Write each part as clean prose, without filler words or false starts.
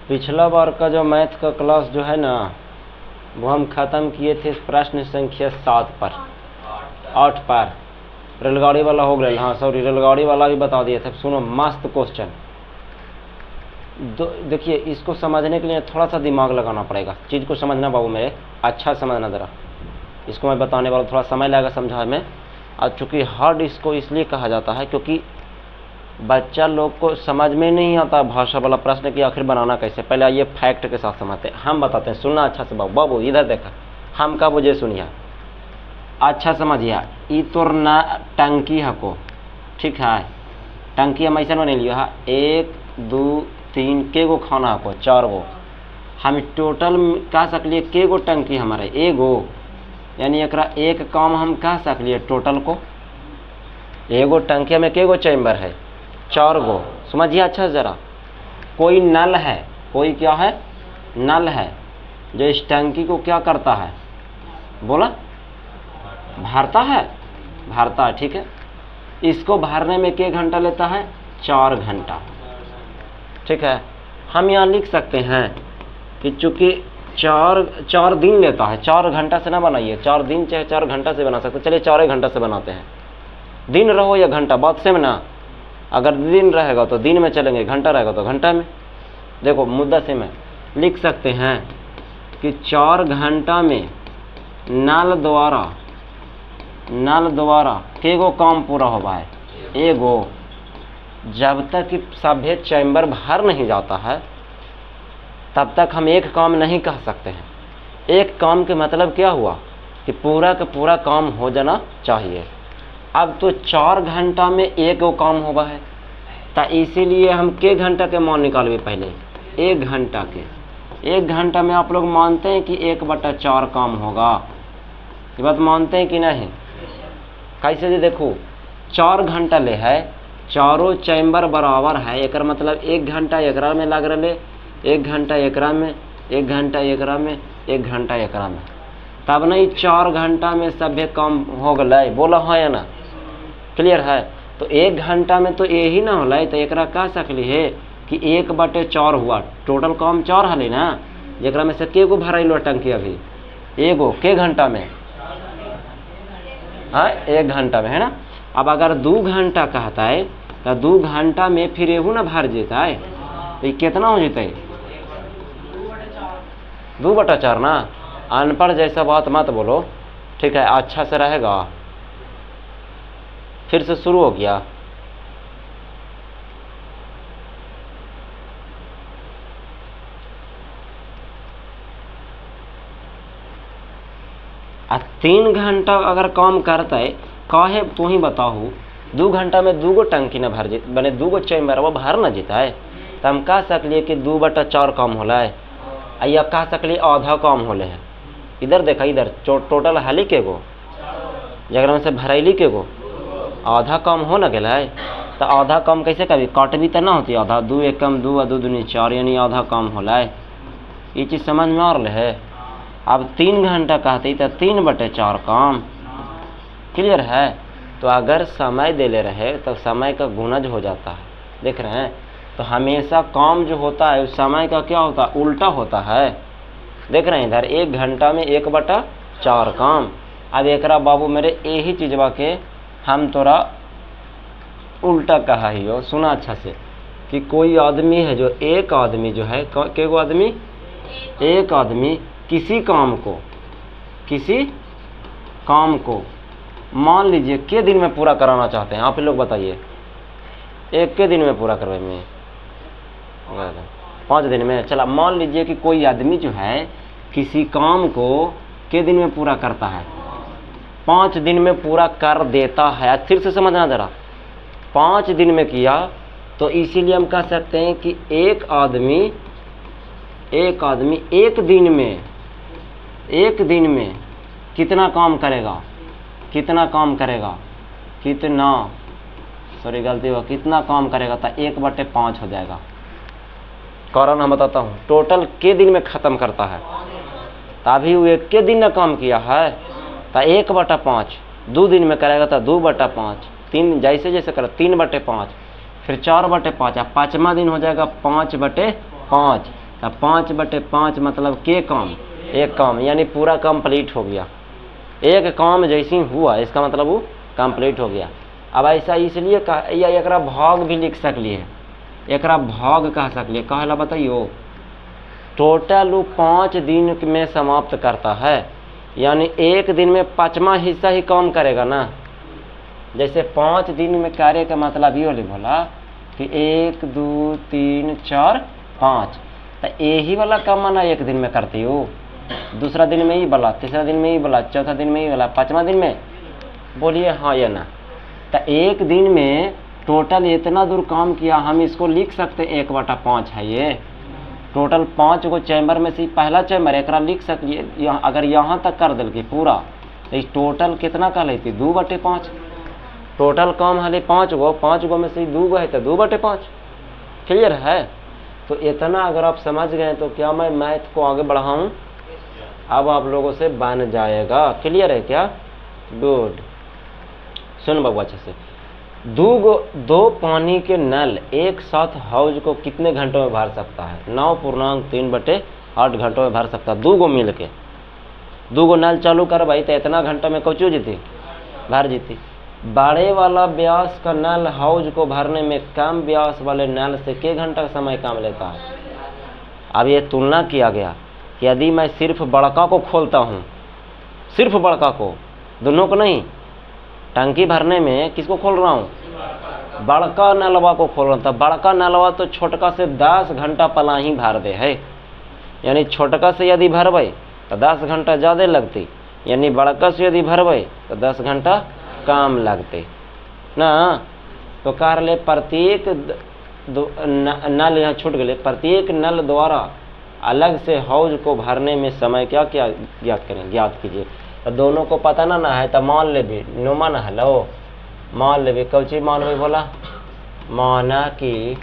पिछला बार का जो मैथ का क्लास जो है ना, वो हम ख़त्म किए थे प्रश्न संख्या 7 पर, 8 पर। रेलगाड़ी वाला हो गया, हाँ सॉरी, रेलगाड़ी वाला भी बता दिए थे। सुनो, मस्त क्वेश्चन। देखिए, इसको समझने के लिए थोड़ा सा दिमाग लगाना पड़ेगा। चीज़ को समझना बाबू मेरे, अच्छा समझना ज़रा। इसको मैं बताने वाला, थोड़ा समय लगेगा समझाने में। और चूँकि हार्ड इसको इसलिए कहा जाता है क्योंकि बच्चा लोग को समझ में नहीं आता भाषा वाला प्रश्न कि आखिर बनाना कैसे। पहले आइए फैक्ट के साथ समझते हैं, हम बताते हैं। सुनना अच्छा से बाबू, बाबू इधर देखा, हम का बुझे सुनिए, अच्छा समझिए। ई तोर ना टंकी हको, ठीक है। टंकी हम ऐसा बने लियो, हाँ 1 2 3 के गो खाना हको, 4 गो। हम टोटल कह सकलिए के गो टंकी हमारे, एगो, यानी एकरा एक काम हम कह सकलिए टोटल को। एगो टंकी में के गो चैम्बर है, 4 गो। समझिए अच्छा ज़रा। कोई नल है, कोई क्या है, नल है, जो इस टंकी को क्या करता है, बोला, भरता है, भरता है, ठीक है। इसको भरने में के घंटा लेता है, 4 घंटा, ठीक है। हम यहाँ लिख सकते हैं कि चूँकि 4 दिन लेता है, 4 घंटा से ना बनाइए, 4 दिन चाहे 4 घंटा से बना सकते। चलिए 4 घंटा से बनाते हैं। दिन रहो या घंटा, बात सेम ना। अगर दिन रहेगा तो दिन में चलेंगे, घंटा रहेगा तो घंटा में। देखो मुद्दा सेम है। लिख सकते हैं कि 4 घंटा में नल द्वारा के गो काम पूरा होगा है, एगो। जब तक कि सभ्य चैम्बर भर नहीं जाता है तब तक हम एक काम नहीं कह सकते हैं। एक काम के मतलब क्या हुआ कि पूरा का पूरा काम हो जाना चाहिए। अब तो 4 घंटा में एक गो काम होगा है, तो इसीलिए हम के घंटा के मान निकालवे पहले, 1 घंटा के। 1 घंटा में आप लोग मानते हैं कि 1/4 काम होगा, ये बात मानते हैं कि नहीं? कैसे जी, देखो 4 घंटा ले है, चारों चैम्बर बराबर है, एक मतलब 1 घंटा एकरा में लग रहे, 1 घंटा एकरा में, 1 घंटा एकरा में, 1 घंटा एकरा में, तब नहीं 4 घंटा में सभ्य काम हो गए, बोला है या ना? क्लियर है? तो 1 घंटा में तो यही ना होलै, तो एकरा कह सकली है कि 1/4 हुआ। टोटल काम 4 हले ना, जरा में से के गो भरैलो टंकी अभी, एगो के घंटा में, हाँ 1 घंटा में, है ना। अब अगर 2 घंटा कहता है तो 2 घंटा में फिर एहू ना भर जेता है, तो ये कितना हो जेते, 2/4 ना। अनपढ़ जैसा बात मत बोलो, ठीक है, अच्छा से रहेगा। फिर से शुरू हो गया। आ 3 घंटा अगर काम करता है, काहे तू ही बताहू, 2 घंटा में 2 गो टंकी न भर जे, बने 2 गो चैम्बर वो भर न जेता है, तो हम कह सकलिए कि 2/4 काम होला है। या कह सकलिए आधा काम होले है। इधर देखा, इधर टोटल हाली के गो, जगह में से भरैली के गो, आधा काम हो न गया है। तो आधा काम कैसे कभी काटबी तो ना होती, आधा 2 एकम 2 और 2 दूनी 4, यानी आधा काम होला है। ये चीज़ समझ में आ रहा है? अब 3 घंटा कहते तो 3/4 काम। क्लियर है? तो अगर समय दे ले रहे तो समय का गुणज हो जाता है, देख रहे हैं। तो हमेशा काम जो होता है उस समय का क्या होता है, उल्टा होता है। देख रहे हैं इधर 1 घंटा में 1/4 काम। अब एकरा बाबू मेरे यही चीज़वा के हम तोरा उल्टा कहा ही हो। सुना अच्छा से कि कोई आदमी है जो, एक आदमी जो है, के गो आदमी, एक आदमी किसी काम को मान लीजिए के दिन में पूरा कराना चाहते हैं। आप लोग बताइए, एक के दिन में पूरा करवाए में, 5 दिन में। चला मान लीजिए कि कोई आदमी जो है किसी काम को के दिन में पूरा करता है, 5 दिन में पूरा कर देता है। फिर से समझना ज़रा, 5 दिन में किया तो इसीलिए हम कह सकते हैं कि एक आदमी एक दिन में कितना काम करेगा, सॉरी गलती हुआ, कितना काम करेगा, तो 1/5 हो जाएगा। कारण हम बताता हूँ, टोटल के दिन में ख़त्म करता है, तभी वो 1 के दिन ना काम किया है, तो 1/5। 2 दिन में करेगा तो 2/5, 3 जैसे जैसे करे 3/5, फिर 4/5, 5वां दिन हो जाएगा 5/5, तो 5/5 मतलब के काम, एक काम, यानी पूरा कंप्लीट हो गया। एक काम जैसे ही हुआ इसका मतलब वो कंप्लीट हो गया। अब ऐसा इसलिए या एकरा भाग भी लिख सकलिए, एकरा भाग कह सकलिए, कहला बताइयो। टोटल वो 5 दिन में समाप्त करता है, यानी एक दिन में 5वां हिस्सा ही काम करेगा ना। जैसे 5 दिन में कार्य का मतलब ये बोला कि 1 2 3 4 5, तो यही वाला काम ना एक दिन में करती हो, दूसरा दिन में ही बोला, तीसरा दिन में ही बोला, चौथा दिन में ही बोला, 5वां दिन में। बोलिए हाँ या ना। तो एक दिन में टोटल इतना दूर काम किया, हम इसको लिख सकते 1/5 है। ये टोटल 5 गो चैम्बर में से पहला चैम्बर एक लिख सकलिए। अगर यहाँ तक कर दिल की पूरा, तो इस टोटल कितना कह लेती 2/5। टोटल काम है 5 गो, 5 गो में से 2 गो है तो 2/5। क्लियर है? तो इतना अगर आप समझ गए तो क्या मैं मैथ को आगे बढ़ाऊं? अब आप लोगों से बन जाएगा। क्लियर है क्या? गुड। सुन बाबू अच्छे से। 2 पानी के नल एक साथ हौज को कितने घंटों में भर सकता है? 9.3/8 घंटों में भर सकता है। 2 गो मिल के 2 गो नल चालू कर भाई, तो इतना घंटा में कौचू जीती, भर जीती। बड़े वाला व्यास का नल हौज को भरने में कम व्यास वाले नल से के घंटा समय कम लेता है? अब ये तुलना किया गया कि यदि मैं सिर्फ बड़का को खोलता हूँ, सिर्फ बड़का को, दोनों को नहीं, टंकी भरने में किसको खोल रहा हूँ? बड़का नलवा को खोल रहा हूँ। तो बड़का नलवा तो छोटका से 10 घंटा पला ही भर दे है, यानी छोटका से यदि भरबै तो 10 घंटा ज़्यादा लगती, यानी बड़का से यदि भरबै तो 10 घंटा कम लगते ना। तो कह ले प्रत्येक नल, यहाँ छूट गए, प्रत्येक नल द्वारा अलग से हौज को भरने में समय क्या क्या ज्ञात करें, ज्ञात कीजिए। तो दोनों को पता ना है तो मान ले भी नुमा ना हेलो, मान ले भी कौची मान भी बोला, माना कि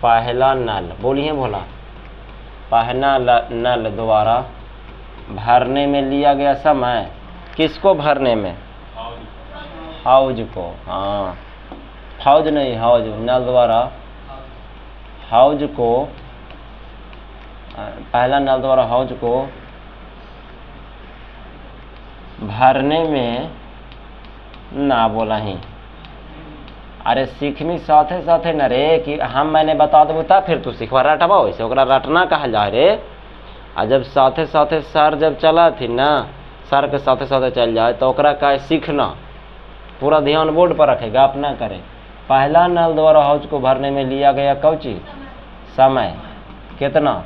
पहला नल, बोलिए बोला, पहला नल द्वारा भरने में लिया गया समय, किसको भरने में? हौज को। हाँ, हौज नहीं, हौज, नल द्वारा हौज को, पहला नल द्वारा हौज को भरने में ना बोला ही। अरे सीखनी साथे साथे न रे कि हम मैंने बता देबू तब फिर तू सीखवा, रटबा वैसे ओकरा रटना कहल जा रे। आ जब साथे साथे सर जब चला थी ना, सर के साथे साथे चल जाए तो ओकरा का सीखना, पूरा ध्यान बोर्ड पर रखेगा, आप ना करें। पहला नल द्वारा हौज को भरने में लिया गया कौची समय, कितना?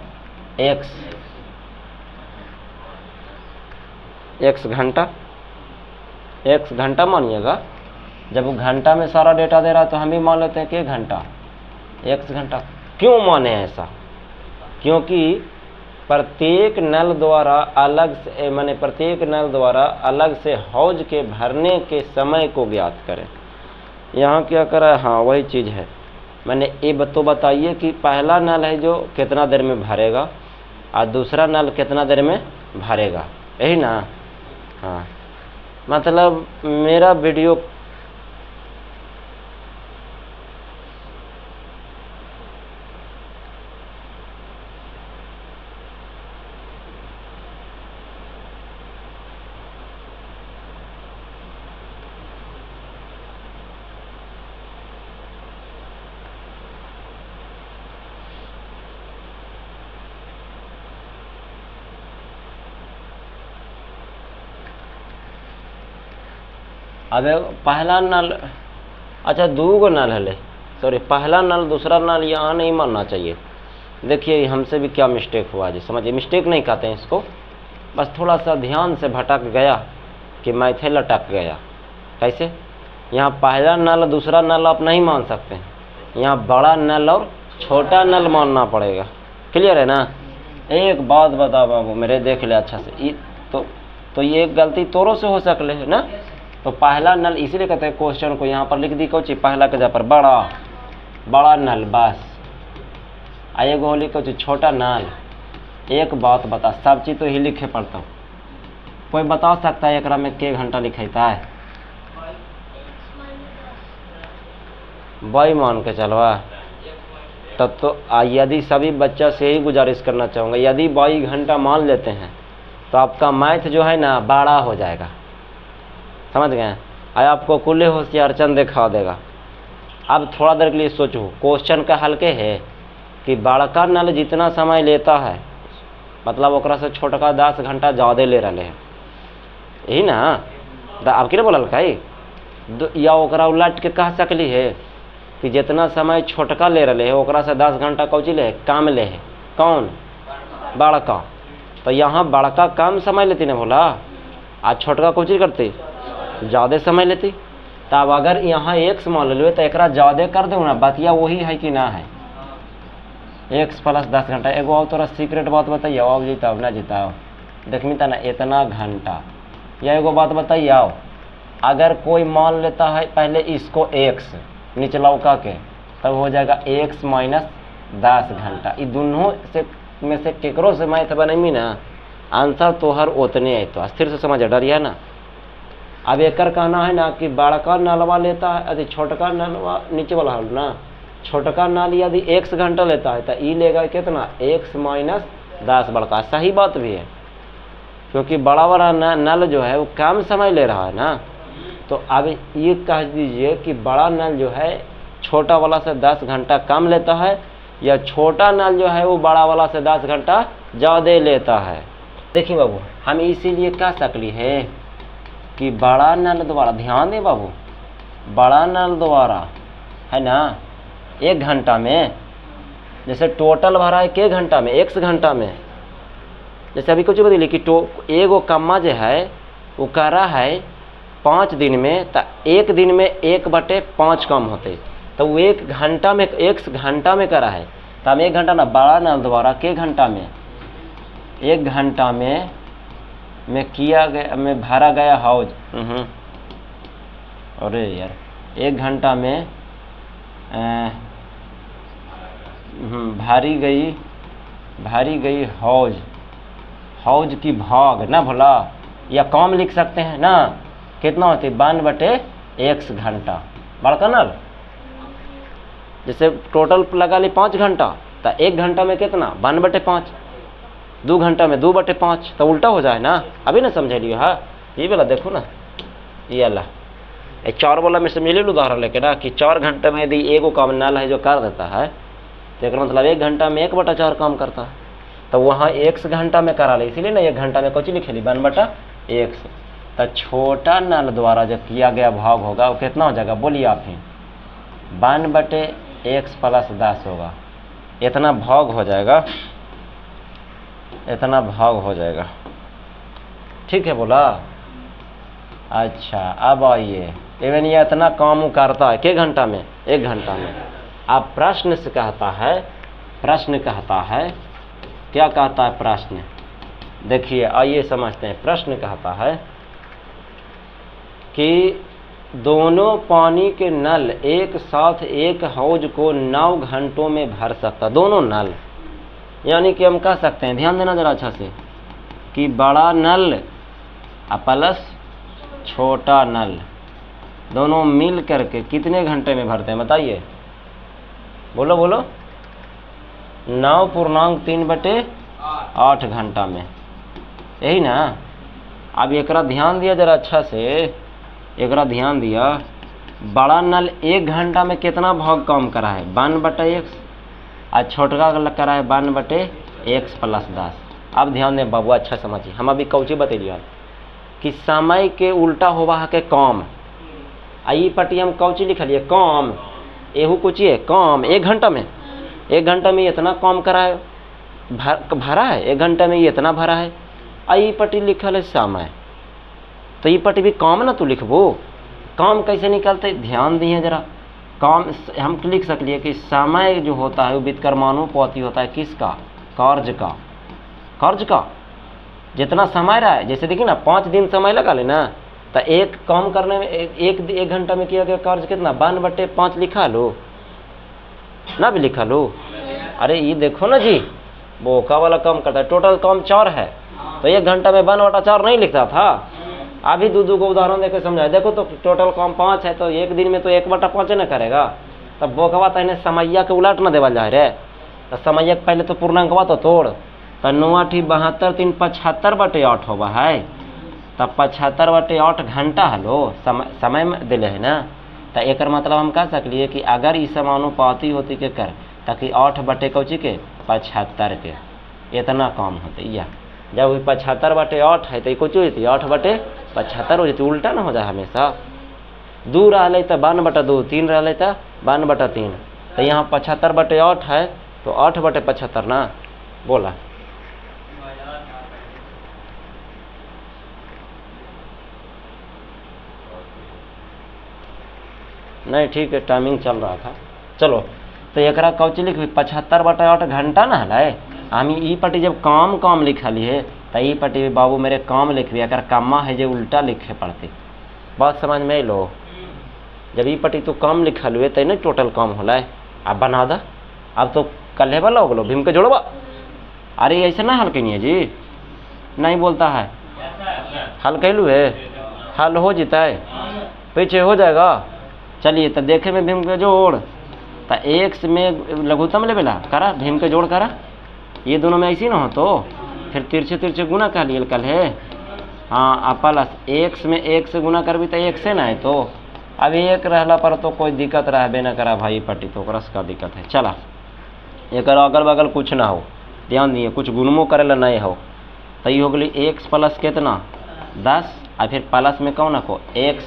x घंटा, x घंटा मानिएगा। जब वो घंटा में सारा डेटा दे रहा है तो हम भी मान लेते हैं कि घंटा, x घंटा। क्यों माने ऐसा? क्योंकि प्रत्येक नल द्वारा अलग से, माने प्रत्येक नल द्वारा अलग से हौज के भरने के समय को ज्ञात करें। यहाँ क्या करा? हाँ वही चीज़ है। मैंने ये तो बताइए कि पहला नल है जो कितना देर में भरेगा और दूसरा नल कितना देर में भरेगा, यही ना? हाँ, मतलब मेरा वीडियो अब पहला नल, अच्छा 2 गो नल है, सॉरी पहला नल दूसरा नल यहाँ नहीं मानना चाहिए। देखिए हमसे भी क्या मिस्टेक हुआ जी, समझिए मिस्टेक नहीं कहते हैं इसको, बस थोड़ा सा ध्यान से भटक गया कि मैथे लटक गया। कैसे? यहाँ पहला नल दूसरा नल आप नहीं मान सकते हैं, यहाँ बड़ा नल और छोटा नल मानना पड़ेगा। क्लियर है ना? एक बात बता बाबू मेरे, देख ले अच्छा से, तो ये गलती तोरों से हो सकले है ना। तो पहला नल इसीलिए कहते हैं क्वेश्चन को यहाँ पर लिख दी कौची, पहला के जगह पर बड़ा नल बस, आ एगो होली कौची छोटा नल। एक बात बता, सब चीज़ तो ही लिखे पड़ता हूँ, कोई बता सकता है एकरा में के घंटा लिखेता है? वही मान के चलवा तब तो यदि सभी बच्चा से ही गुजारिश करना चाहूँगा, यदि 22 घंटा मान लेते हैं तो आपका मैथ जो है ना बड़ा हो जाएगा, समझ गए। आपको कुल्ले होशियार चंद दिखा देगा। अब थोड़ा देर के लिए सोचो, क्वेश्चन का हल्के है कि बड़का नल जितना समय लेता है मतलब ओकरा से छोटका 10 घंटा ज़्यादा ले रहे हैं, यही ना। अब कि बोलल कई या ओकरा उलट के कह सकली है कि जितना समय छोटका ले रहे है ओकरा से 10 घंटा कौची ले काम ले है, कौन बड़का। तो यहाँ बड़का कम समय लेती ना बोला, आज छोटका कौची करती ज़्यादा समय लेती। तब अगर यहाँ x मान लो तो एक ज़्यादा कर दो ना, बतिया वही है कि ना है, x + 10 घंटा। एगो और तोरा सीक्रेट बात बताइए, अब जीताओ ना जीताओ देखमी ता ना इतना घंटा। या एगो बात बताइए, अगर कोई मान लेता है पहले इसको x निचलौका के, तब हो जाएगा x - 10 घंटा। ये दोनों से में से केकरो से मैथ बनेमी ना, आंसर तो हर उतने है। तो स्थिर से समझ डरिया ना। अब एक कहना है ना कि बड़का नलवा लेता है, यदि छोटका नलवा नीचे वाला हल ना, छोटका नल यदि x घंटा लेता है तो ई लेगा कितना x - 10 बड़का। सही बात भी है, क्योंकि बड़ा बड़ा नल जो है वो कम समय ले रहा है ना। तो अब ये कह दीजिए कि बड़ा नल जो है छोटा वाला से 10 घंटा कम लेता है, या छोटा नल जो है वो बड़ा वाला से 10 घंटा ज़्यादा लेता है। देखिए बाबू, हम इसीलिए कह सकली है कि बड़ा नल द्वारा, ध्यान दे बाबू, बड़ा नल द्वारा है ना 1 घंटा में, जैसे टोटल भरा है के घंटा में, x घंटा में। जैसे अभी कुछ बदली कि एगो कम्मा जो है वो कर रहा है 5 दिन में, तो 1 दिन में 1/5 कम होते, तो वो 1 घंटा में x घंटा में करा है। तो हम 1 घंटा ना बड़ा नल द्वारा के घंटा में, 1 घंटा में किया गया में भरा गया हौज। अरे यार 1 घंटा में भारी गई हौज की भाग ना भला, या कम लिख सकते हैं ना, कितना होती 52/x घंटा बड़का नल। जैसे टोटल लगा ली 5 घंटा, तो 1 घंटा में कितना 52/5, 2 घंटा में 2/5, तो उल्टा हो जाए ना। अभी ना समझ लियो। हाँ ये वाला देखो ना, ये अल्लाह 4 वाला में समझ लो उदाहरण लेके ना, कि 4 घंटे में यदि एगो काम नल है जो कर देता है, तो एक मतलब 1 घंटा में 1/4 काम करता है। तो वहाँ x घंटा में करा ले, इसीलिए ना 1 घंटा में कुछ लिखे ली 1/x। तो छोटा नल द्वारा जो किया गया भाग होगा वो कितना हो जाएगा बोलिए आप ही, 1/x + 10 होगा। इतना भाग हो जाएगा, इतना भाग हो जाएगा। ठीक है बोला। अच्छा अब आइए, इवन ये इतना काम करता है के घंटा में, 1 घंटा में। अब प्रश्न से कहता है, प्रश्न कहता है, क्या कहता है प्रश्न, देखिए आइए समझते हैं। प्रश्न कहता है कि दोनों पानी के नल एक साथ एक हौज को 9 घंटों में भर सकता, दोनों नल। यानी कि हम कह सकते हैं, ध्यान देना जरा अच्छा से, कि बड़ा नल प्लस छोटा नल दोनों मिल करके कितने घंटे में भरते हैं बताइए, बोलो बोलो। 9.3/8 घंटा में, यही ना। अब एकरा ध्यान दिया जरा अच्छा से, एकरा ध्यान दिया। बड़ा नल 1 घंटा में कितना भाग काम करा है 1/x, और छोटका करा है 1/x + 10। अब ध्यान दें बाबू, अच्छा समझिए। हम अभी कौची बतेलिए कि समय के उल्टा होवा है के कम। आई पट्टी हम कौची लिखलिए कम, एहू कुछ है कम। 1 घंटा में, 1 घंटा में इतना कम करा है, भरा है 1 घंटा में ये इतना भरा है। आई पट्टी लिखल है समय, तो ये पट्टी भी काम ना तू लिखबो। काम कैसे निकलते ध्यान दिए जरा। काम हम लिख सकलिए कि समय जो होता है वो व्युत्क्रमानुपाती होता है किसका, कार्य का। कार्य का जितना समय रहा है, जैसे देखिए ना 5 दिन समय लगा लेना, तो एक काम करने में 1 घंटा में किया गया कार्य कितना 1/5 लिखा लो ना, भी लिखा लो। अरे ये देखो ना जी, बोका वाला काम करता है। टोटल काम 4 है, तो 1 घंटा में 1/4 नहीं लिखता था। अभी दो को उदाहरण देकर समझाए। देखो तो टोटल काम 5 है, तो 1 दिन में तो 1/5 ना करेगा। तब बोकवा तने समैया के उलट न देवल जाए रे। तो समैया के पहले तो पूर्णांकवा तो तोड़, तो 9 ठी 72 3 75/8 होगा है। तब 75/8 घंटा हलो समय में दिले है ना। तो एक मतलब हम कह सकलिए कि अगर इस समानुपाती होती के कर ताकि 8/कौची के 75 के इतना काम होते या जब 75/8 है तो कुछ होती 8/75 हो जाती, उल्टा ना हो जाए हमेशा। 2 रहा तो 52/2, 3 रहा तो 52/3, तो यहाँ 75/8 है तो 8/75 ना बोला। नहीं ठीक है, टाइमिंग चल रहा था। चलो तो एकरा कौची लिख 75/8 घंटा ना है। हम ई पट्टी जब काम लिखली है तो ई पट्टी बाबू मेरे काम लिखबी, अगर कामा है जो उल्टा लिखे पड़ती। बात समझ में लो, जब ई पट्टी तो काम लिखल हुए तो नहीं टोटल काम होला है। अब बना दा, अब तो कल्हे वाला हो गलो भीम के जोड़वा। अरे ऐसा ना हल कहीं जी, नहीं बोलता है हल कहलू है, हल हो जीता है पीछे हो जाएगा। चलिए तो देखे में भीम के जोड़ तो एक्स में लघुत्तम ले बेला करा, भीम के जोड़ करा, ये दोनों में ऐसी ना हो तो फिर तिरछे तिरछे गुना कर लिए कल है। हाँ प्लस एक्स में एक से गुना कर भी तो एक से ना है, तो अब एक रहला पर तो कोई दिक्कत रहबे ना करा भाई पट्टी, तो रस का दिक्कत है। चला एक अगल बगल कुछ ना हो, ध्यान दिए कुछ गुणमो करे ला नहीं हो। तो ये हो गई एक्स प्लस कितना 10 और फिर प्लस में कौन रखो एक्स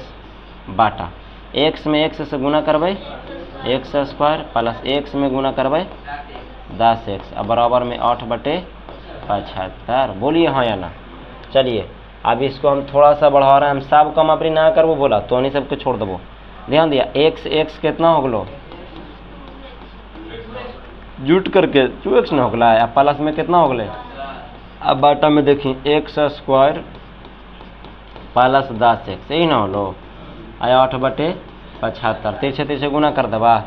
बाटा एक्स में एक्स से गुना करबै x² प्लस एक्स में गुना करबै 10x अब बराबर में 8/75। बोलिए हाँ या ना। चलिए अब इसको हम थोड़ा सा बढ़ा रहे हैं, हम सब कम अपनी ना करबो बोला तो नहीं सबके छोड़ देबो। ध्यान दिया x कितना हो गलो जुट करके 2x ना हो गला, अब प्लस में कितना हो गले, अब बाटा में देखी x² प्लस 10x यही ना होलो आया 8/75। तिरछे गुना कर देवा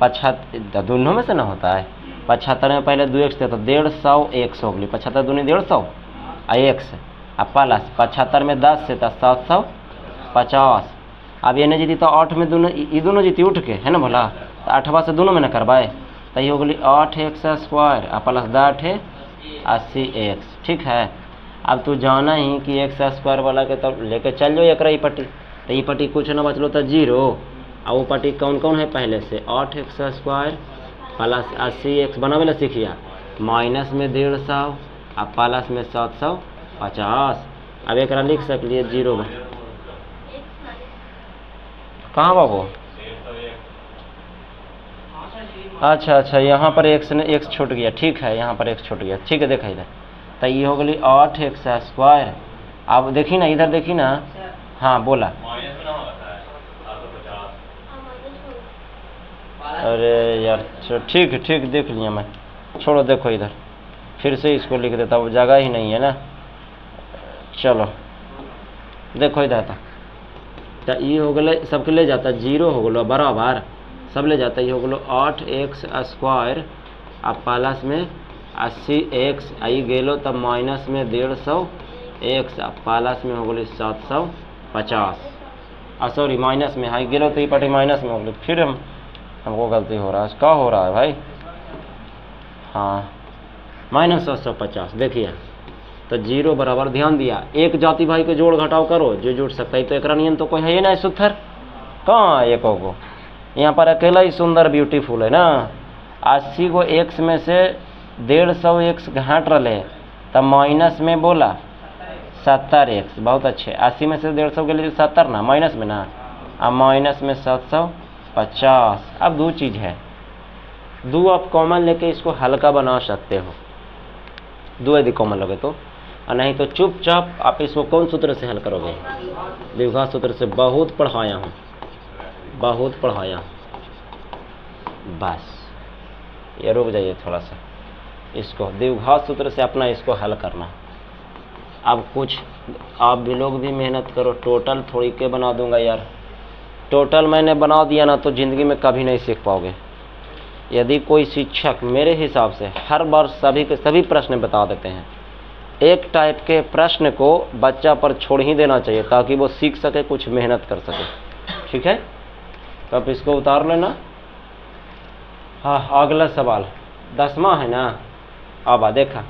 75 दोनों में से ना होता है। 75 में पहले 2x थे तो 150x हो गई, 75 दूनी 150 x अब प्लस 75 में 10 से तो 750। अब ये नहीं जीती तो 8 में दोनों ये दोनों जीती उठ के है ना भला, तो 8वां से दोनों में ना करवाए तो ये हो गई 8x² और प्लस 10 है 80x। ठीक है अब तू जाना ही कि x² वाला के तो लेके चल जाओ एक रही पट्टी, तो ये पट्टी कुछ ना बचलो तो 0 और वो पट्टी कौन कौन है पहले से 8x² प्लस 80x बनावे ला सीखिया, माइनस में 150 और प्लस में 750। अब एक लिख सकलिए 0 में कहाँ बाबू, अच्छा यहाँ पर x छूट गया, ठीक है यहाँ पर x छूट गया, ठीक है देखा इधर तो ये हो गई 8x²। अब देखी ना इधर देखी ना, हाँ बोला अरे यार ठीक है ठीक देख लिया मैं, छोड़ो देखो इधर फिर से इसको लिख देता हूँ, जगह ही नहीं है ना। चलो देखो इधर था तो ये हो गए सबके ले जाता 0 हो गलो बराबर सब ले जाता, ये हो गलो 8x² अब प्लस में 80x आई गेलो तब माइनस में 150x अब प्लस में हो गई 750 सॉरी माइनस में हाई गेलो तो ये पट्टी माइनस में हो गई। फिर हमको गलती हो रहा है, क्या हो रहा है भाई, हाँ -750 देखिए तो 0 बराबर। ध्यान दिया एक जाति भाई के जोड़ घटाव करो जो जुड़ सकता है, तो एक नियम तो कोई है ही ना सुथर, कहाँ एक को यहाँ पर अकेला ही सुंदर ब्यूटीफुल है ना। 80 को x में से 150x घाट रहे तब माइनस में बोला 70x, बहुत अच्छे 80 में से 150 के लिए 70 ना माइनस में ना, अब माइनस में 750। अब दो चीज़ है, दो आप कॉमन लेके इसको हल्का बना सकते हो, दो यदि कॉमन लगे तो, और नहीं तो चुपचाप आप इसको कौन सूत्र से हल करोगे, द्विघात सूत्र से। बहुत पढ़ाया हूँ बहुत पढ़ाया, बस ये रुक जाइए थोड़ा सा, इसको द्विघात सूत्र से अपना इसको हल करना। अब कुछ आप भी लोग भी मेहनत करो, टोटल थोड़ी के बना दूंगा यार, टोटल मैंने बना दिया ना तो ज़िंदगी में कभी नहीं सीख पाओगे। यदि कोई शिक्षक मेरे हिसाब से हर बार सभी के सभी प्रश्न बता देते हैं, एक टाइप के प्रश्न को बच्चा पर छोड़ ही देना चाहिए ताकि वो सीख सके, कुछ मेहनत कर सके। ठीक है तो आप इसको उतार लेना, हाँ, अगला सवाल 10वां है ना। अब देखा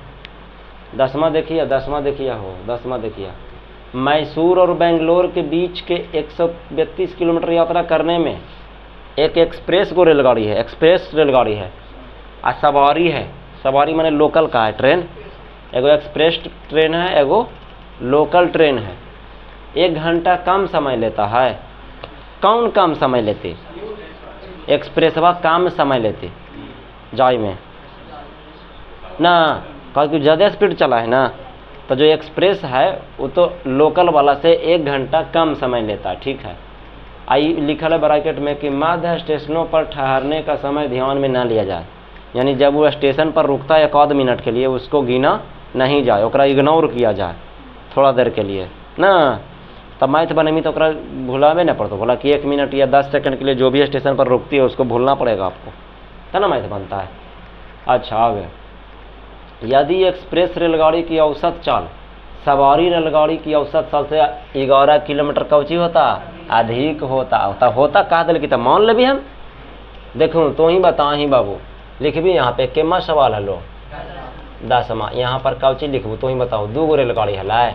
10वां देखिए, 10वां देखिए हो, 10वां देखिए। मैसूर और बेंगलोर के बीच के 132 किलोमीटर यात्रा करने में एक एक्सप्रेस को रेलगाड़ी है, एक्सप्रेस रेलगाड़ी है, और सवारी है, सवारी माने लोकल का है ट्रेन, एगो एक्सप्रेस ट्रेन है, एगो लोकल ट्रेन है। 1 घंटा कम समय लेता है। कौन कम समय लेते? एक्सप्रेसवा कम समय लेते जाए में ना, क्योंकि ज़्यादा स्पीड चला है ना। तो जो एक्सप्रेस है वो तो लोकल वाला से 1 घंटा कम समय लेता है, ठीक है। आई लिखल है ब्रैकेट में कि मध्य स्टेशनों पर ठहरने का समय ध्यान में न लिया जाए, यानी जब वो स्टेशन पर रुकता है 1 आध मिनट के लिए, उसको गिना नहीं जाए, ओकरा इग्नोर किया जाए थोड़ा देर के लिए ना। तब मैथ बनेमी तो ओकरा भुलावे न पड़ता, बोला कि 1 मिनट या 10 सेकंड के लिए जो भी स्टेशन पर रुकती है उसको भूलना पड़ेगा आपको, है ना, मैथ बनता है। अच्छा आगे, यदि एक्सप्रेस रेलगाड़ी की औसत चाल सवारी रेलगाड़ी की औसत चाल से 11 किलोमीटर कौची होता अधिक होता कह दिल कि तो मान ले भी हम देखूँ तो ही बता ही बाबू, लिख भी यहाँ पे केमा सवाल हलो 10वां, यहाँ पर कौची लिखबू तो ही बताओ। 2 गो रेलगाड़ी हलाए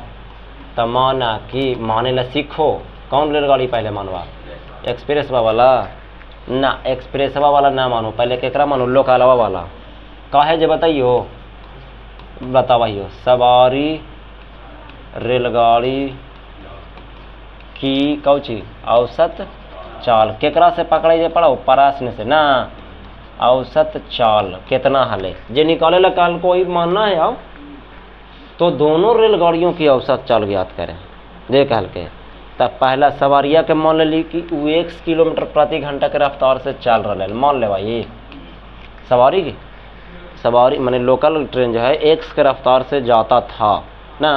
तो माना कि माने ला सीखो, कौन रेलगाड़ी पहले मानवा? एक्सप्रेसवा वाला ना, एक्सप्रेसवा वाला ना मानो, पहले केकरा मानो? लोकलवा वाला। काहे जे बताइयो, बतावाइयो। सवारी रेलगाड़ी की कौची औसत चाल केकरा से पकड़े जे पड़ो? प्रश्न से ना। औसत चाल कितना हले जे निकाले ला काल को ही मानना है। आओ तो दोनों रेलगाड़ियों की औसत चाल ज्ञात करें। देख हल्के तब पहला सवारिया के मान ली कि वो 1 किलोमीटर प्रति घंटा के रफ्तार से चल रहा है, मान ले भाई सवारी की, सवारी माने लोकल ट्रेन जो है 1 के रफ्तार से जाता था ना।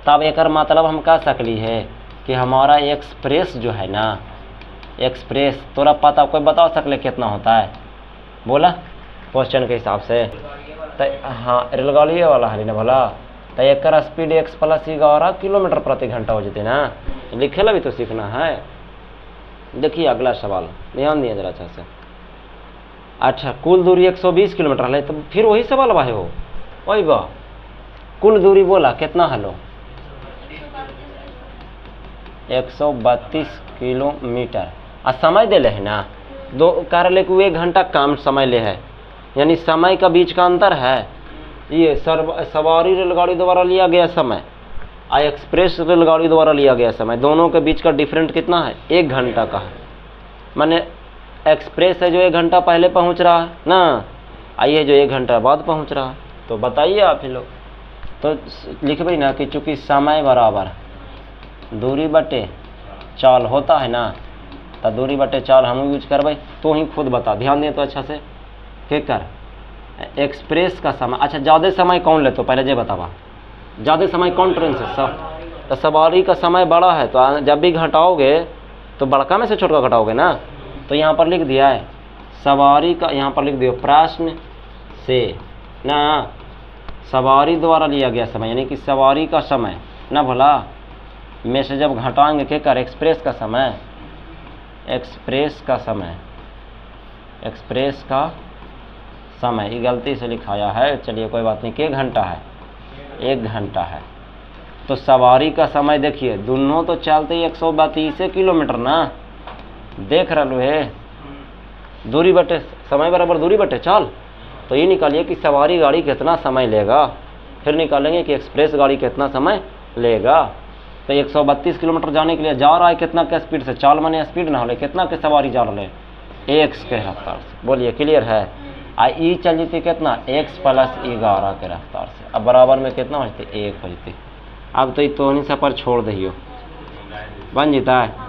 तब एक मतलब हम कह सकली है कि हमारा एक्सप्रेस जो है ना, एक्सप्रेस तोरा पता कोई बता सकले कितना होता है? बोला क्वेश्चन के हिसाब से तो हाँ रेलगाड़ी वाला है ना बोला, तो एक स्पीड x + 11 किलोमीटर प्रति घंटा हो जाते ना। लिखेला भी तो सीखना है। देखिए अगला सवाल ध्यान दिए जरा अच्छा से। अच्छा कुल दूरी 120 किलोमीटर है, तो फिर वही सवाल भाई हो वही बा, कुल दूरी बोला कितना हलो? 132 किलोमीटर। आ समय दे ले है ना, दो कार ले 1 घंटा कम समय ले है, यानी समय का बीच का अंतर है। ये सवारी रेलगाड़ी द्वारा लिया गया समय और एक्सप्रेस रेलगाड़ी द्वारा लिया गया समय, दोनों के बीच का डिफरेंट कितना है? 1 घंटा का है। माने एक्सप्रेस है जो 1 घंटा पहले पहुंच रहा है ना, आइए जो 1 घंटा बाद पहुंच रहा है। तो बताइए आप ही लोग, तो लिख भाई ना कि चूंकि समय बराबर दूरी बटे चाल होता है ना, तो दूरी बटे चाल हम यूज करबे, तो ही खुद बता, ध्यान दें तो अच्छा से। के कर एक्सप्रेस का समय, अच्छा ज़्यादा समय कौन ले, तो पहले ये बतावा ज़्यादा समय कौन ट्रेन से? सब तो सवारी का समय बड़ा है, तो जब भी घटाओगे तो बड़का में से छोटा घटाओगे ना। तो यहाँ पर लिख दिया है सवारी का, यहाँ पर लिख दियो प्रश्न से ना, सवारी द्वारा लिया गया समय, यानी कि सवारी का समय ना भला में से जब घटाएंगे के कर एक्सप्रेस का समय, एक्सप्रेस का समय, एक्सप्रेस का समय, ये गलती से लिखाया है, चलिए कोई बात नहीं। के घंटा है? 1 घंटा है। तो सवारी का समय देखिए दोनों तो चलते 132 किलोमीटर ना, देख रहा है दूरी बटे समय बराबर दूरी बटे चाल। तो ये निकालिए कि सवारी गाड़ी कितना समय लेगा, फिर निकालेंगे कि एक्सप्रेस गाड़ी कितना समय लेगा। तो 132 किलोमीटर जाने के लिए जा रहा है कितना के स्पीड से? चाल माने स्पीड ना हो, कितना के सवारी जा रहा है? 1 के रफ्तार से। बोलिए क्लियर है? आ ई चल जीती कितना? x + 11 के रफ्तार से। अब बराबर में कितना हो जाते? 1 हो जाते। अब तो तो नहीं सब पर छोड़ दियो, बन जीता है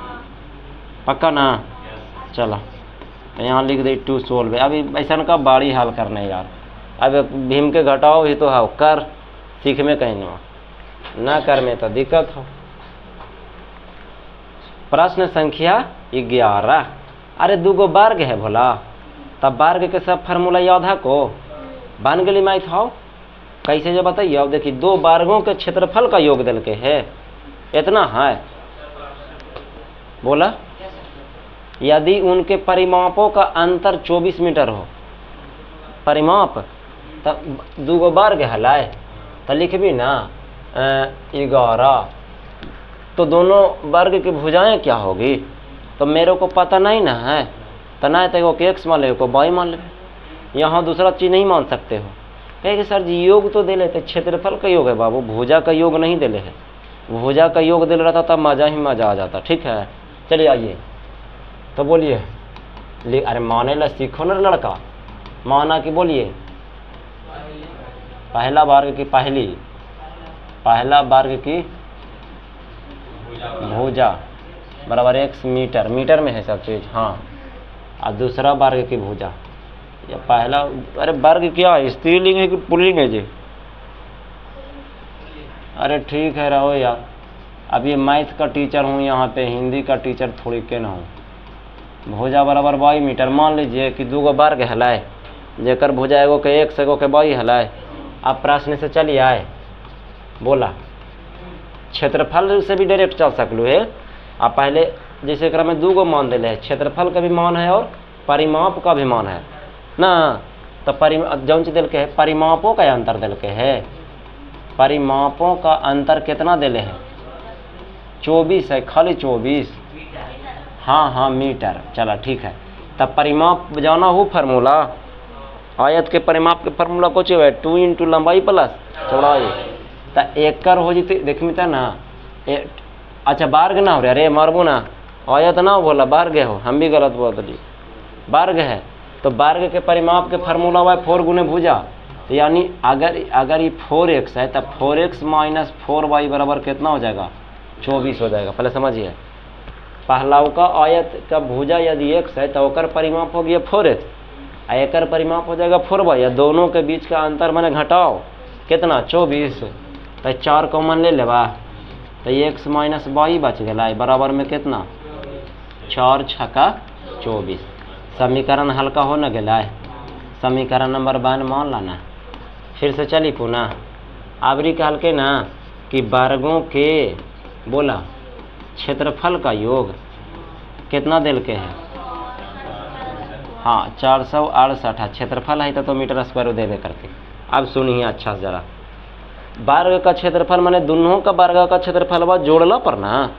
पक्का ना। चलो यहाँ लिख दे टू सोल्व। अभी ऐसा का बाड़ी हाल करने यार, अब भीम के घटाओ ही तो हाउ कर सीख में कहीं ना कर में तो दिक्कत हो। प्रश्न संख्या 11। अरे 2 गो वर्ग है भोला, तब वर्ग के सब फार्मूला याद है को बन गई माइथ हो कैसे जो बताइए। अब देखिए 2 वर्गों के क्षेत्रफल का योग दिल के है इतना है, बोला यदि उनके परिमापों का अंतर 24 मीटर हो, परिमाप तब दूगो वर्ग हलाए तो लिखबी ना 11, तो दोनों वर्ग की भुजाएं क्या होगी? तो मेरे को पता नहीं ना है, तो ना तो को x मान ले को y मान ले। यहाँ दूसरा चीज़ नहीं मान सकते हो, कहे कि सर जी योग तो दे लेते, क्षेत्रफल का योग है बाबू, भुजा का योग नहीं दे ले है। भुजा का योग दे रहा था तब मज़ा ही मज़ा आ जाता। ठीक है, चलिए आइए तो बोलिए। अरे माने ला सीखो ना लड़का, माना कि बोलिए पहला वर्ग की पहला वर्ग की भुजा बराबर x मीटर, मीटर में है सब चीज़, हाँ। और दूसरा वर्ग की भुजा, या पहला, अरे वर्ग क्या है, स्त्रीलिंग है कि पुल्लिंग है जी? अरे ठीक है रहो यार, अब ये मैथ का टीचर हूँ यहाँ पे, हिंदी का टीचर थोड़ी के ना हूँ। भुजा बराबर 22 मीटर, मान लीजिए कि दूगो वर्ग हलाए, जेकर भुजा एगो के x एगो के 22 हलाए। आप प्रश्न से चलिए आए, बोला क्षेत्रफल से भी डायरेक्ट चल सकलू है। आप पहले जैसे क्रम में दूगो मान दिले है, क्षेत्रफल का भी मान है और परिमाप का भी मान है ना। तो जौन चीज दिल के है, परिमापों का अंतर दिल के है, परिमापों का अंतर कितना दिले है? 24 है, खाली 24, हाँ मीटर। चला ठीक है, तब परिमाप जाना हो फार्मूला, आयत के परिमाप के फार्मूला कुछ है 2 इंटू लंबाई प्लस चौड़ाई। तो एकर हो जीते देख मिता ना, अच्छा वर्ग ना हो रहा, अरे मारबू ना, आयत ना बोला वर्ग हो, हम भी गलत बोल दिए, वर्ग है। तो वर्ग के परिमाप के फार्मूला हुआ 4 गुने भुजा, तो यानी अगर ये 4x है तब 4x माइनस 4y बराबर कितना हो जाएगा? 24 हो जाएगा। पहले समझिए, पहलाव का आयत का भुजा यदि x है तो ओकर परिमाप हो गया 4x, एकर परिमाप हो जाएगा 4y, या दोनों के बीच का अंतर मैंने घटाओ कितना? 24। तो 4 कॉमन ले लेवा, तो x माइनस y बच गया बराबर में कितना? 4 छक्का 24। समीकरण हल्का हो न गया, समीकरण नंबर 1 मान लाना। फिर से चली पुनः, आवरी कहल के ना कि वर्गों के बोला क्षेत्रफल का योग कितना दिल के है? हाँ 468 क्षेत्रफल है तो मीटर स्क्वायर देवे करके। अब सुनिए अच्छा से जरा, वर्ग का क्षेत्रफल माने दोनों का वर्ग का क्षेत्रफल जोड़ला पर ना,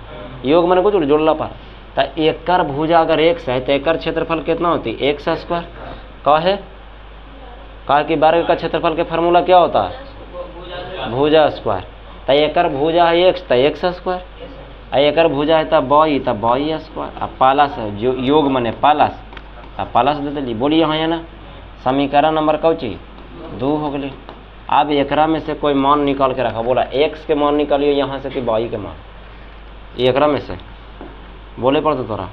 योग माने कुछ जोड़ला पर। तो एकर भुजा अगर x है तो एकर क्षेत्रफल कितना होती? x square. कहा कि वर्ग का क्षेत्रफल के फार्मूला क्या होता है? भुजा स्क्वायर। तो एकर भुजा है x तो x स्क्वायर, और एकर भुजा है तब y तब y स्क्वायर। अब पालस जो योग माने पालस, अब पालस दे दिली। बोलिए हाँ या ना, समीकरण नंबर कौची 2 हो गई। अब एकरा में से कोई मान निकाल के रखा, बोला x के मान निकालिए यहाँ से कि y के मान, एकरा में से बोले पड़ते तोरा।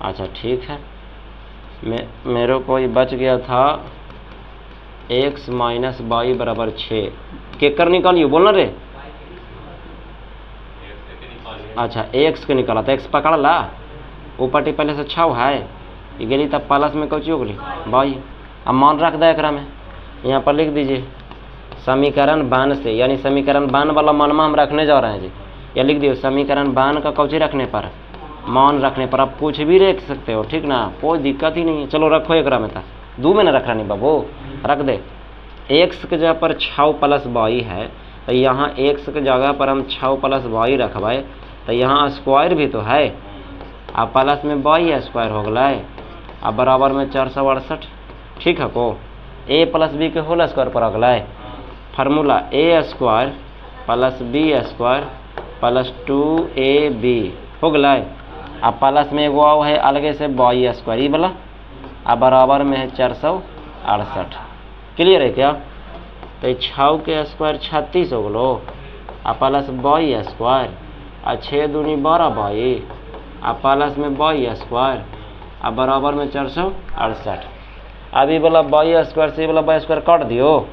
अच्छा ठीक है, मेरे को ये बच गया था x माइनस y बराबर 6, केकर निकालिए बोलना रे। अच्छा x के निकाला तो x पकड़ ला, ऊपर टी पहले से 6 है, ये गेली तब प्लस में कौची हो गई y। अब मान रख दे एकरा में, यहाँ पर लिख दीजिए समीकरण 1 से, यानी समीकरण 1 वाला मानमा हम रखने जा रहे हैं जी। या लिख दियो समीकरण 1 का कौची रखने पर, मान रखने पर। आप कुछ भी रख सकते हो, ठीक ना, कोई दिक्कत ही नहीं है। चलो रखो एकरा में था 2 में ना रख नहीं बाबू, रख दे। x के जगह पर 6 प्लस y है, तो यहाँ x के जगह पर हम 6 प्लस y रखवाए, तो यहाँ स्क्वायर भी तो है, अब प्लस में y स्क्वायर हो गया, अब बराबर में 468। ठीक है को a प्लस बी के होल स्क्वायर पर अगला है formula a square plus B square plus 2ab हो गया। अब प्लस में एगो है अलगे से y स्क्वायर ये वाला, अब बराबर में है 468। क्लियर है क्या? तो 6 के स्क्वायर 36 हो गलो, अब प्लस y स्क्वायर, और 6 दूनी 12y, अब प्लस में y स्क्वायर, अब बराबर में 468। अब ये वाला y स्क्वायर से ये वाला y स्क्वायर काट दियो,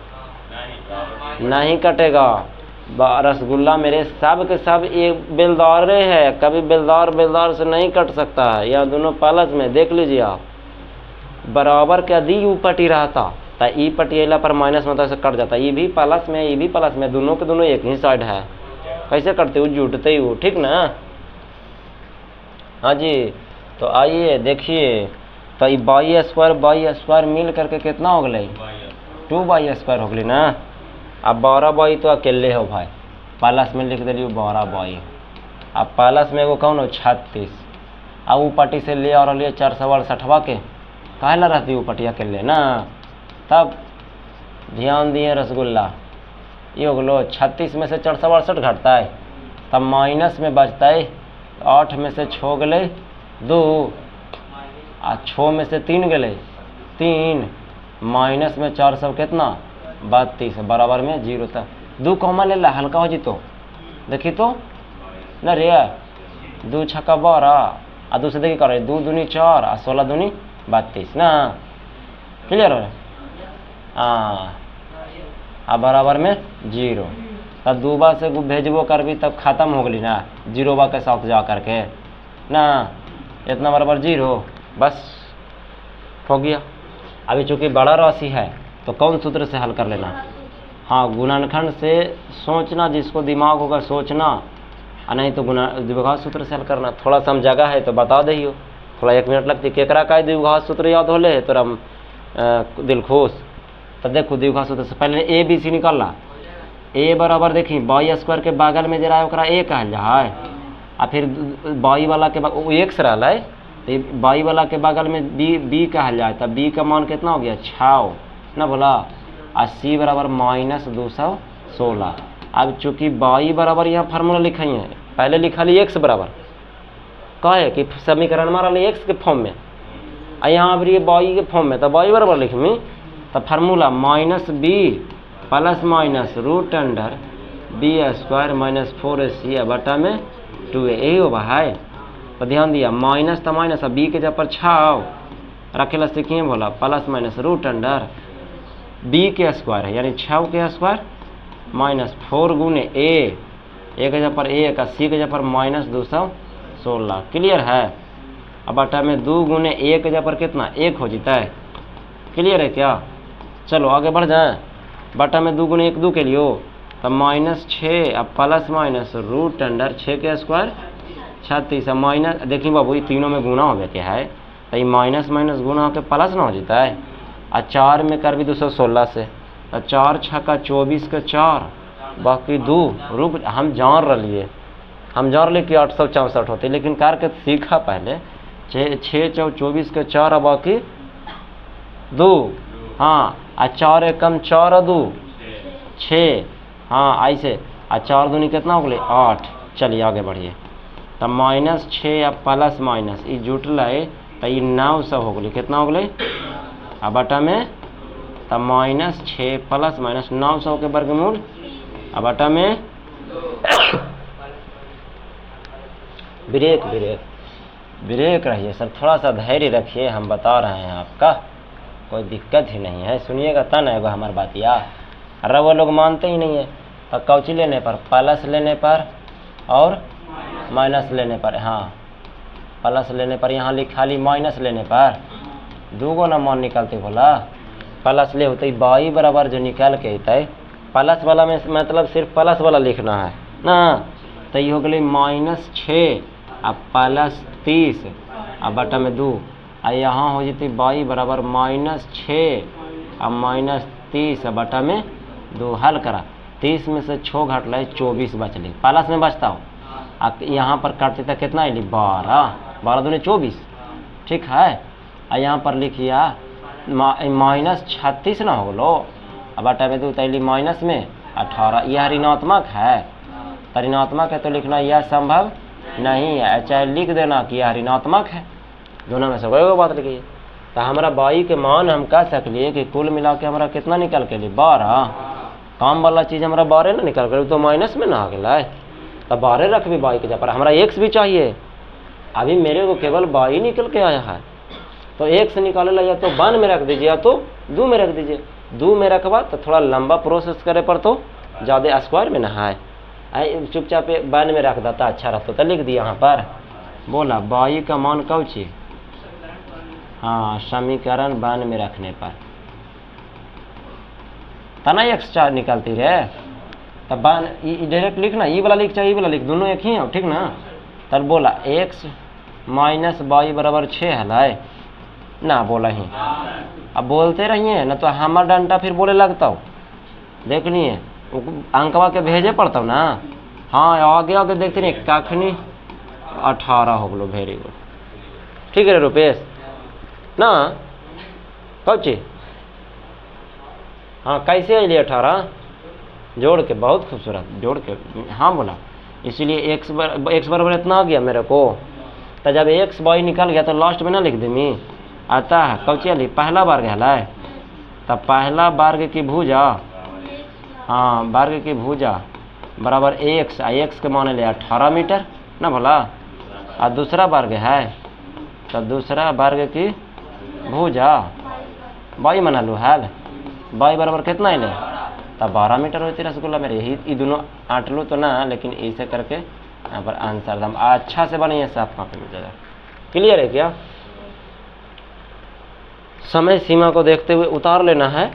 नहीं कटेगा। रसगुल्ला मेरे सब के सब एक बेलदार है, कभी बेलदार से नहीं कट सकता है। यह दोनों प्लस में देख लीजिए आप, बराबर क्या दी यू पटी रहता, तो ई पटी अला पर माइनस मतलब से कट जाता। ये भी प्लस में, ये भी प्लस में, दोनों के दोनों एक ही साइड है, कैसे करते हो जुटते ही हो, ठीक ना। हाँ जी, तो आइए देखिए, तो ये बाई स्क्वायर मिल करके कितना हो गई, 2 बाई स्क्वायर हो गई ना। अब 12 बाई तो अकेले हो भाई, प्लस में लिख दिलियो 12 बाई। अब प्लस में एगो कौन हो 36। अब वो पट्टी से ले और लिए 468 के काहे ला रहती वो पट्टी अकेले ना। तब ध्यान दिए रसगुल्ला, ये हो गलो 36 में से 468 घटता है, तब माइनस में बचता है 8 में से 6 गले 2 आ 6 में से 3 गले 3 माइनस में 400 कितना 32 बराबर में 0 तक 2 कॉमा ले ला, हल्का हो जी। तो देखी तो न रे 2 छक्का 12 आ 2 से देखी कर 2 दूनी 4 आ 16 दूनी 32 ना। क्लियर हो? हाँ, अब बराबर में 0। तब 2 बार से भेजबो करबी तब खत्म हो गई ना, 0 बार के साथ जा करके ना, इतना बराबर 0 बस हो गया। अभी चूंकि बड़ा राशि है तो कौन सूत्र से हल कर लेना। हाँ, गुणनखंड से सोचना, जिसको दिमाग होगा सोचना, और नहीं तो द्विघात सूत्र से हल करना। थोड़ा सा हम जगह है तो बता दियो, थोड़ा 1 मिनट लगती। केकरा का द्विघात सूत्र याद होले है तोरा दिल खुश। तो देखो द्विघात सूत्र से पहले ए बी सी निकालना। ए बराबर देखी बाई स्क्वायर के बगल में जरा ओकरा ए कहल जाए, आ फिर बाई वाला के एक्स रहा है तो बाई वाला के बगल में बी कहल जाए, तब बी का मान कितना हो गया 6 ना बोला। आ सी बराबर -216। अब चूंकि बाई बराबर यहाँ फार्मूला लिखा है, पहले लिखा ली एक्स बराबर कहे कि समीकरण मारा ली एक्स के फॉर्म में, आ यहाँ पर ये बाई के फॉर्म में, तो बाई बराबर लिखमी तो formula -b plus minus root under B square -4ac बटा में 2a, यही होगा है। तो ध्यान दिया, माइनस तो माइनस, बी के जब पर 6 रखेला सीखिए बोला, plus minus root under B के स्क्वायर है यानी 6 के स्क्वायर -4 गुने ए के जब पर 1 सी के जब पर -216। क्लियर है? अब बटा में 2 गुने ए के जब पर कितना 1 हो जाता है। क्लियर है क्या? चलो आगे बढ़ जाए। बटा में 2 गुने 1 2 के लिए तब -6 अब प्लस माइनस रूट अंडर 6 के स्क्वायर 36 माइनस, देखिए बाबू ये तीनों में गुना हो गया क्या है, तो ये माइनस माइनस गुना होकर प्लस ना हो जाता है। और 4 में कर भी 216 से, तो 4 छक्का 24 का 4 बाकी 2 रुक, हम जान रही कि 864 होते, लेकिन कार के सीखा पहले 6 चौ 24 का 4 और बाकी 2। हाँ, 4 एकम 4 और 2 6। हाँ ऐसे, 4 दूनी कितना हो गए 8। चलिए आगे बढ़िए। तब -6 अब प्लस माइनस ये जुटल है तो ये 900 हो गई, कितना हो गई अब बटा में, तब -6 प्लस माइनस 900 के वर्गमूल अब बटा में ब्रेक रहिए सर, थोड़ा सा धैर्य रखिए, हम बता रहे हैं आपका, कोई दिक्कत ही नहीं है, सुनिएगा तब ना हमारी बात। यार अरे वो लोग मानते ही नहीं है, तो कौची लेने पर, प्लस लेने पर और माइनस लेने पर। हाँ, प्लस लेने पर यहाँ लिखा ली, माइनस लेने पर 2 गो ना मान निकलते बोला। प्लस ले होते बाई बराबर जो निकाल के अतः प्लस वाला में मतलब सिर्फ प्लस वाला लिखना है ना। तो ये हो गई -6 अब प्लस 30 अब बटा में 2, और यहाँ हो जाती बाई बराबर -6 अब -30 अब बटा में 2। हल करा, 30 में से 6 घट ला 24 बचली, प्लस में बचता हो। अब यहाँ पर काटते था कितना अली 12 दूनी 24। ठीक है, और यहाँ पर लिखिया -36 ना हो लो, अब बटा में 2 तैली माइनस में 18। यह ऋणात्मक है, तो ऋणात्मक है तो लिखना यह संभव नहीं है, चाहे लिख देना कि यह ऋणात्मक है, दोनों में से कोई बात लिखिए। तो हमारा बाई के मान हम कह सकलिए कि कुल मिला के हमारा कितना निकल के लिए 12। काम वाला चीज़ हमारा 12 ना निकल कर, तो माइनस में ना आ गया, तो 12 रख भी बाई के जब पर हमारा एक्स भी चाहिए। अभी मेरे को केवल बाई निकल के आया है, तो एक से निकाले ला, या तो 1 में रख दीजिए या तो 2 में रख दीजिए। 2 में रखबा तो थोड़ा लंबा प्रोसेस करे पर, तो ज़्यादा स्क्वायर में ना है, चुपचाप 1 में रख देता अच्छा रहता। तो लिख दिया यहाँ पर, बोला बाई का मान कब चाहिए। हाँ, समीकरण 1 में रखने पर तना एक्स्ट्रा निकलती रहे, तब डायरेक्ट लिखना, ये वाला लिख चाहिए, ये वाला लिख, दोनों एक ही है, ठीक ना। तब बोला x माइनस बाई बराबर 6 है ना बोला ही। अब बोलते रहिए ना तो हमर डंटा फिर बोले लगता हो। देख लिए अंकवा के भेजे पड़ता ना। हाँ आगे आगे देखते नहीं कखनी 18 हो गलो। वेरी गुड ठीक है रुपेश ना कौची। हाँ कैसे अली 18 जोड़ के बहुत खूबसूरत जोड़ के। हाँ बोला इसीलिए एक्स बराबर इतना आ गया मेरे को। तो जब एक्स वाई निकल गया तो लास्ट में ना लिख देमी आता है कौची अली पहला वर्ग है। तब पहला वर्ग की भुजा हाँ वर्ग की भुजा बराबर एक्स एक्स के माने ले 18 मीटर ना भला। और दूसरा वर्ग है तो दूसरा वर्ग की भुजा बाई मना लो है बाई बराबर कितना है ले तब 12 मीटर होती रसगुल्ला मेरे। यही दोनों आट लो तो ना लेकिन ऐसे करके यहाँ पर आंसर एकदम अच्छा से बनी है साफ कॉपी में जगह। क्लियर है क्या। समय सीमा को देखते हुए उतार लेना है।